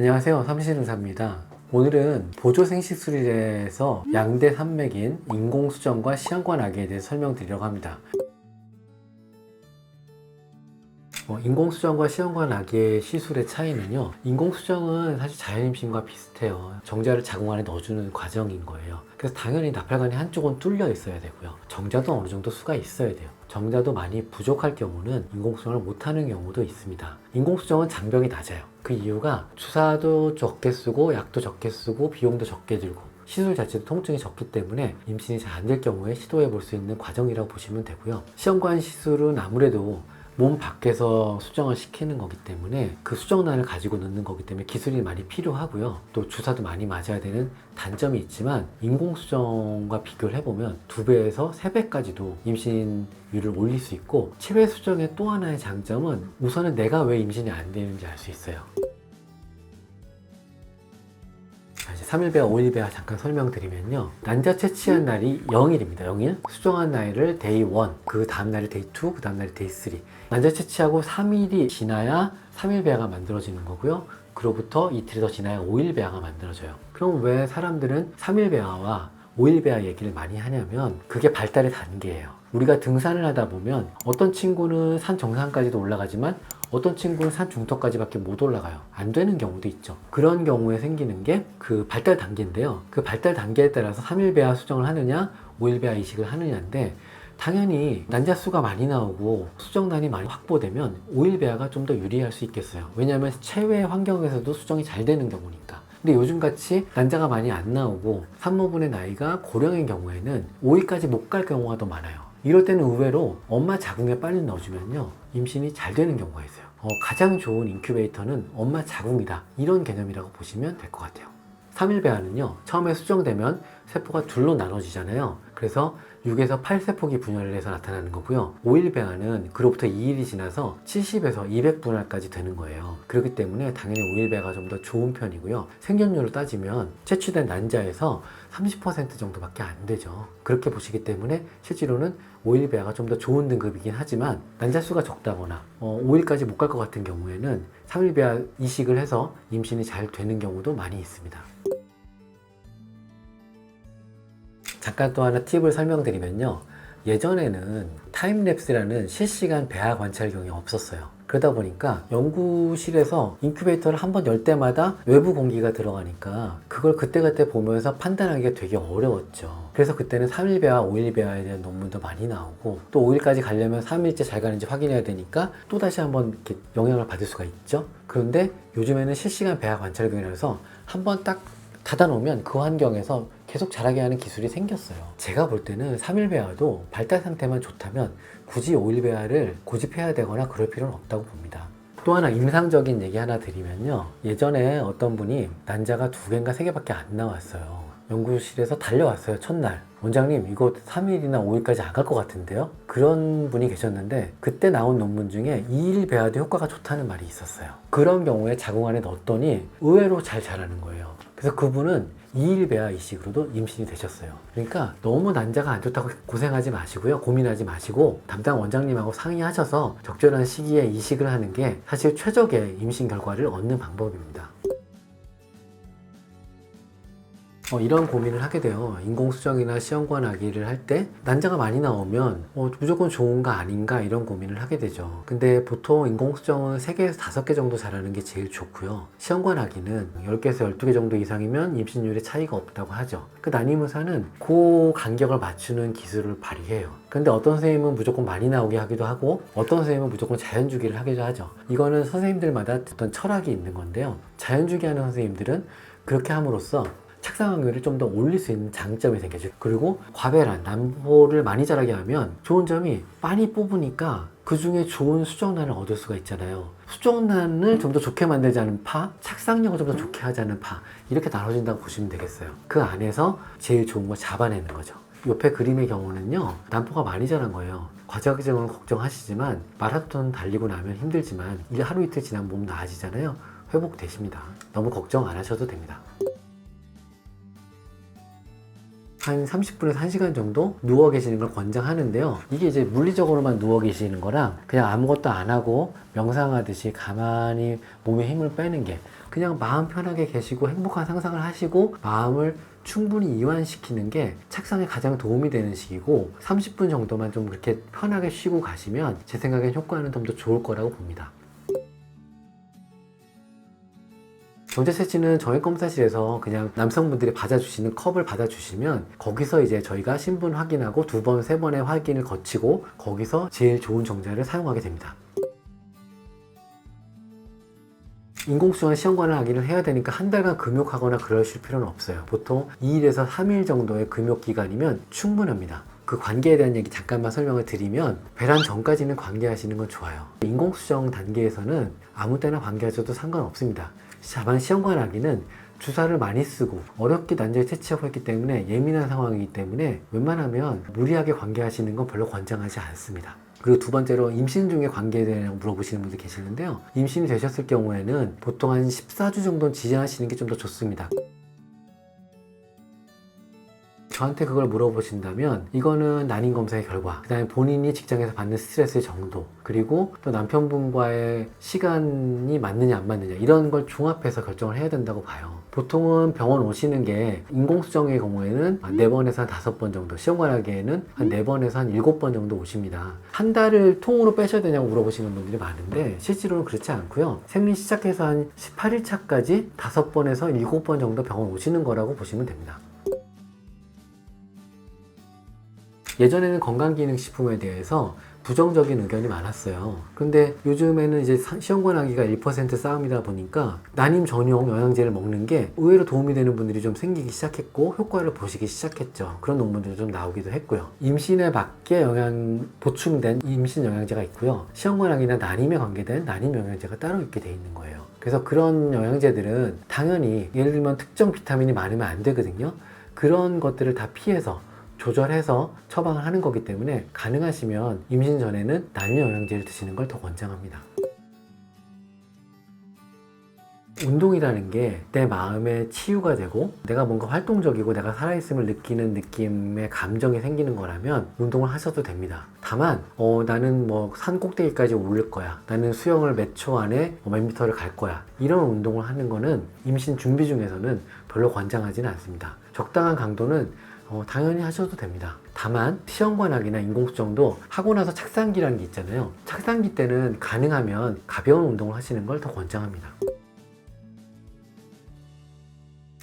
안녕하세요. 삼실의사입니다. 오늘은 보조생식술에서 양대 산맥인 인공수정과 시험관악에 대해 설명드리려고 합니다. 인공수정과 시험관악의 시술의 차이는요, 인공수정은 사실 자연임신과 비슷해요. 정자를 자궁 안에 넣어주는 과정인 거예요. 그래서 당연히 나팔관이 한쪽은 뚫려 있어야 되고요, 정자도 어느 정도 수가 있어야 돼요. 정자도 많이 부족할 경우는 인공수정을 못하는 경우도 있습니다. 인공수정은 장벽이 낮아요. 그 이유가 주사도 적게 쓰고 약도 적게 쓰고 비용도 적게 들고 시술 자체도 통증이 적기 때문에 임신이 잘 안 될 경우에 시도해 볼 수 있는 과정이라고 보시면 되고요. 시험관 시술은 아무래도 몸 밖에서 수정을 시키는 거기 때문에 그 수정란을 가지고 넣는 거기 때문에 기술이 많이 필요하고요. 또 주사도 많이 맞아야 되는 단점이 있지만 인공수정과 비교를 해보면 2배에서 3배까지도 임신율을 올릴 수 있고, 체외 수정의 또 하나의 장점은 우선은 내가 왜 임신이 안 되는지 알 수 있어요. 3일배와 5일배와 잠깐 설명드리면요, 난자 채취한 날이 0일입니다. 0일. 수정한 날을 데이 1, 그 다음 날이 데이 2, 그 다음 날이 데이 3. 난자 채취하고 3일이 지나야 3일배아가 만들어지는 거고요. 그로부터 이틀이 더 지나야 5일배아가 만들어져요. 그럼 왜 사람들은 3일배아와 5일배아 얘기를 많이 하냐면, 그게 발달의 단계예요. 우리가 등산을 하다 보면 어떤 친구는 산 정상까지도 올라가지만 어떤 친구는 산 중턱까지밖에 못 올라가요. 안 되는 경우도 있죠. 그런 경우에 생기는 게 그 발달 단계인데요. 그 발달 단계에 따라서 3일배아 수정을 하느냐 5일배아 이식을 하느냐인데, 당연히 난자수가 많이 나오고 수정란이 많이 확보되면 5일배아가 좀 더 유리할 수 있겠어요. 왜냐하면 체외 환경에서도 수정이 잘 되는 경우니까. 근데 요즘같이 난자가 많이 안 나오고 산모분의 나이가 고령인 경우에는 5일까지 못 갈 경우가 더 많아요. 이럴 때는 의외로 엄마 자궁에 빨리 넣어주면요, 임신이 잘 되는 경우가 있어요. 가장 좋은 인큐베이터는 엄마 자궁이다, 이런 개념이라고 보시면 될 것 같아요. 3일배아는요, 처음에 수정되면 세포가 둘로 나눠지잖아요. 그래서 6에서 8세포기 분열을 해서 나타나는 거고요. 5일배아는 그로부터 2일이 지나서 70에서 200분할까지 되는 거예요. 그렇기 때문에 당연히 5일배아가 좀 더 좋은 편이고요. 생존율로 따지면 채취된 난자에서 30% 정도밖에 안 되죠. 그렇게 보시기 때문에 실제로는 5일배아가 좀 더 좋은 등급이긴 하지만, 난자수가 적다거나 5일까지 못 갈 것 같은 경우에는 3일배아 이식을 해서 임신이 잘 되는 경우도 많이 있습니다. 잠깐 또 하나 팁을 설명드리면요, 예전에는 타임랩스라는 실시간 배아 관찰경이 없었어요. 그러다 보니까 연구실에서 인큐베이터를 한번 열 때마다 외부 공기가 들어가니까 그걸 그때그때 보면서 판단하기가 되게 어려웠죠. 그래서 그때는 3일배아, 5일배아에 대한 논문도 많이 나오고, 또 5일까지 가려면 3일째 잘 가는지 확인해야 되니까 또다시 한번 이렇게 영향을 받을 수가 있죠. 그런데 요즘에는 실시간 배아 관찰경이라서 한번 딱 닫아놓으면 그 환경에서 계속 자라게 하는 기술이 생겼어요. 제가 볼 때는 3일배아도 발달 상태만 좋다면 굳이 5일배아를 고집해야 되거나 그럴 필요는 없다고 봅니다. 또 하나 임상적인 얘기 하나 드리면요, 예전에 어떤 분이 난자가 2개인가 3개밖에 안 나왔어요. 연구실에서 달려왔어요. 첫날, 원장님 이거 3일이나 5일까지 안 갈 것 같은데요? 그런 분이 계셨는데, 그때 나온 논문 중에 2일 배아도 효과가 좋다는 말이 있었어요. 그런 경우에 자궁 안에 넣었더니 의외로 잘 자라는 거예요. 그래서 그분은 2일 배아 이식으로도 임신이 되셨어요. 그러니까 너무 난자가 안 좋다고 고생하지 마시고요, 고민하지 마시고 담당 원장님하고 상의하셔서 적절한 시기에 이식을 하는 게 사실 최적의 임신 결과를 얻는 방법입니다. 이런 고민을 하게 돼요. 인공수정이나 시험관악을 할 때 난자가 많이 나오면 무조건 좋은가 아닌가, 이런 고민을 하게 되죠. 근데 보통 인공수정은 3개에서 5개 정도 자라는 게 제일 좋고요. 시험관악은 10개에서 12개 정도 이상이면 임신율에 차이가 없다고 하죠. 그 난임의사는 그 간격을 맞추는 기술을 발휘해요. 근데 어떤 선생님은 무조건 많이 나오게 하기도 하고, 어떤 선생님은 무조건 자연주기를 하기도 하죠. 이거는 선생님들마다 어떤 철학이 있는 건데요, 자연주기 하는 선생님들은 그렇게 함으로써 착상 확률을 좀 더 올릴 수 있는 장점이 생겨죠. 그리고 과배란, 남포를 많이 자라게 하면 좋은 점이 많이 뽑으니까 그 중에 좋은 수정란을 얻을 수가 있잖아요. 수정란을 좀 더 좋게 만들자는 파, 착상력을 좀 더 좋게 하자는 파, 이렇게 나눠진다고 보시면 되겠어요. 그 안에서 제일 좋은 걸 잡아내는 거죠. 옆에 그림의 경우는요, 남포가 많이 자란 거예요. 과자증은 걱정하시지만 마라톤 달리고 나면 힘들지만 하루 이틀 지나면 몸 나아지잖아요. 회복되십니다. 너무 걱정 안 하셔도 됩니다. 한 30분에서 1시간 정도 누워 계시는 걸 권장하는데요. 이게 이제 물리적으로만 누워 계시는 거랑 그냥 아무것도 안 하고 명상하듯이 가만히 몸에 힘을 빼는 게 그냥 마음 편하게 계시고 행복한 상상을 하시고 마음을 충분히 이완시키는 게 착상에 가장 도움이 되는 시기고 30분 정도만 좀 그렇게 편하게 쉬고 가시면 제 생각엔 효과는 좀 더 좋을 거라고 봅니다. 정제채취는 정액검사실에서 그냥 남성분들이 받아주시는 컵을 받아주시면 거기서 이제 저희가 신분 확인하고 2번, 3번의 확인을 거치고 거기서 제일 좋은 정제를 사용하게 됩니다. 인공수정한 시험관을 하기는 해야 되니까 한 달간 금욕하거나 그러실 필요는 없어요. 보통 2일에서 3일 정도의 금욕기간이면 충분합니다. 그 관계에 대한 얘기 잠깐만 설명을 드리면 배란 전까지는 관계하시는 건 좋아요. 인공수정 단계에서는 아무 때나 관계하셔도 상관없습니다. 다만 시험관하기는 주사를 많이 쓰고 어렵게 난자를 채취하고 했기 때문에 예민한 상황이기 때문에 웬만하면 무리하게 관계하시는 건 별로 권장하지 않습니다. 그리고 두 번째로 임신 중에 관계에 대해 물어보시는 분들 계시는데요. 임신이 되셨을 경우에는 보통 한 14주 정도는 지지하시는 게 좀 더 좋습니다. 저한테 그걸 물어보신다면 이거는 난임 검사의 결과, 그 다음에 본인이 직장에서 받는 스트레스의 정도, 그리고 또 남편분과의 시간이 맞느냐 안 맞느냐 이런 걸 종합해서 결정을 해야 된다고 봐요. 보통은 병원 오시는 게 인공수정의 경우에는 한 4번에서 한 5번 정도, 시험관하기에는 한 4번에서 한 7번 정도 오십니다. 한 달을 통으로 빼셔야 되냐고 물어보시는 분들이 많은데 실제로는 그렇지 않고요. 생리 시작해서 한 18일 차까지 5번에서 7번 정도 병원 오시는 거라고 보시면 됩니다. 예전에는 건강기능식품에 대해서 부정적인 의견이 많았어요. 근데 요즘에는 이제 시험관하기가 1% 싸움이다 보니까 난임 전용 영양제를 먹는 게 의외로 도움이 되는 분들이 좀 생기기 시작했고 효과를 보시기 시작했죠. 그런 논문들도 좀 나오기도 했고요. 임신에 맞게 보충된 임신 영양제가 있고요. 시험관하기나 난임에 관계된 난임 영양제가 따로 있게 돼 있는 거예요. 그래서 그런 영양제들은 당연히 예를 들면 특정 비타민이 많으면 안 되거든요. 그런 것들을 다 피해서 조절해서 처방을 하는 거기 때문에 가능하시면 임신 전에는 난임 영양제를 드시는 걸 더 권장합니다. 운동이라는 게 내 마음의 치유가 되고 내가 뭔가 활동적이고 내가 살아있음을 느끼는 느낌의 감정이 생기는 거라면 운동을 하셔도 됩니다. 다만 나는 뭐 산 꼭대기까지 오를 거야, 나는 수영을 몇 초 안에 몇 미터를 갈 거야, 이런 운동을 하는 거는 임신 준비 중에서는 별로 권장하지는 않습니다. 적당한 강도는 당연히 하셔도 됩니다. 다만 시험관하기나 인공수정도 하고 나서 착상기라는 게 있잖아요. 착상기 때는 가능하면 가벼운 운동을 하시는 걸 더 권장합니다.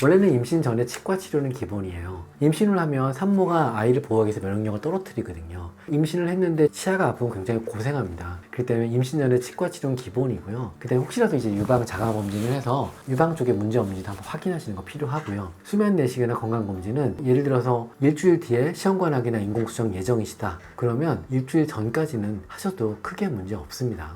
원래는 임신 전에 치과 치료는 기본이에요. 임신을 하면 산모가 아이를 보호하기 위해서 면역력을 떨어뜨리거든요. 임신을 했는데 치아가 아프면 굉장히 고생합니다. 그렇기 때문에 임신 전에 치과 치료는 기본이고요. 그다음에 혹시라도 이제 유방 자가 검진을 해서 유방 쪽에 문제 없는지 한번 확인하시는 거 필요하고요. 수면 내시계나 건강 검진은 예를 들어서 일주일 뒤에 시험관하기나 인공수정 예정이시다. 그러면 일주일 전까지는 하셔도 크게 문제 없습니다.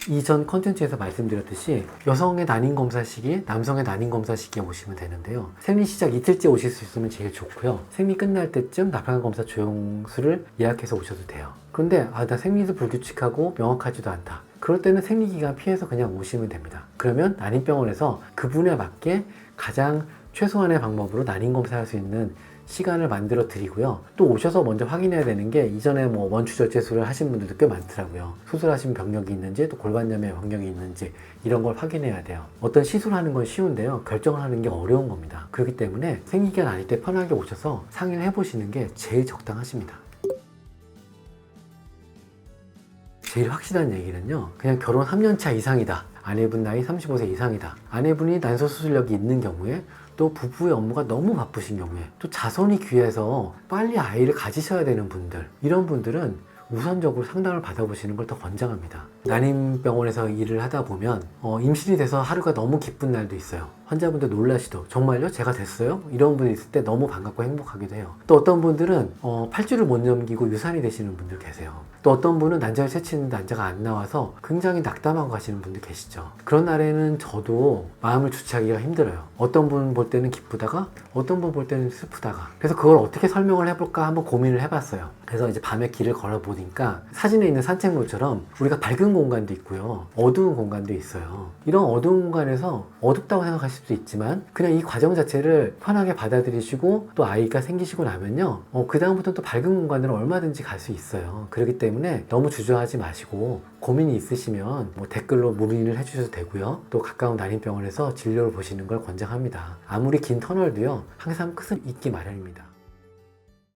이전 컨텐츠에서 말씀드렸듯이 여성의 난임검사 시기, 남성의 난임검사 시기에 오시면 되는데요. 생리 시작 이틀째 오실 수 있으면 제일 좋고요. 생리 끝날 때쯤 나방검사 조영수를 예약해서 오셔도 돼요. 그런데 나 생리도 불규칙하고 명확하지도 않다. 그럴 때는 생리기간 피해서 그냥 오시면 됩니다. 그러면 난임병원에서 그분에 맞게 가장 최소한의 방법으로 난임검사할 수 있는 시간을 만들어 드리고요. 또 오셔서 먼저 확인해야 되는 게 이전에 뭐 원추절제술을 하신 분들도 꽤 많더라고요. 수술하신 병력이 있는지 또 골반염의 병력이 있는지 이런 걸 확인해야 돼요. 어떤 시술하는 건 쉬운데요. 결정을 하는 게 어려운 겁니다. 그렇기 때문에 생리기간 아닐 때 편하게 오셔서 상의를 해보시는 게 제일 적당하십니다. 제일 확실한 얘기는요. 그냥 결혼 3년차 이상이다. 아내분 나이 35세 이상이다. 아내분이 난소수술력이 있는 경우에 또 부부의 업무가 너무 바쁘신 경우에 또 자손이 귀해서 빨리 아이를 가지셔야 되는 분들, 이런 분들은 우선적으로 상담을 받아보시는 걸 더 권장합니다. 난임병원에서 일을 하다 보면 임신이 돼서 하루가 너무 기쁜 날도 있어요. 환자분들 놀라시도 정말요? 제가 됐어요? 이런 분이 있을 때 너무 반갑고 행복하기도 해요. 또 어떤 분들은 8주를 못 넘기고 유산이 되시는 분들 계세요. 또 어떤 분은 난자를 채취했는데 난자가 안 나와서 굉장히 낙담하고 가시는 분들 계시죠. 그런 날에는 저도 마음을 주체하기가 힘들어요. 어떤 분 볼 때는 기쁘다가 어떤 분 볼 때는 슬프다가. 그래서 그걸 어떻게 설명을 해볼까 한번 고민을 해봤어요. 그래서 이제 밤에 길을 걸어보니까 사진에 있는 산책로처럼 우리가 밝은 공간도 있고요. 어두운 공간도 있어요. 이런 어두운 공간에서 어둡다고 생각하실 수도 있지만 그냥 이 과정 자체를 편하게 받아들이시고 또 아이가 생기시고 나면요. 그 다음부터는 또 밝은 공간으로 얼마든지 갈 수 있어요. 그렇기 때문에 너무 주저하지 마시고 고민이 있으시면 뭐 댓글로 문의를 해주셔도 되고요. 또 가까운 난임병원에서 진료를 보시는 걸 권장합니다. 아무리 긴 터널도요. 항상 끝은 있기 마련입니다.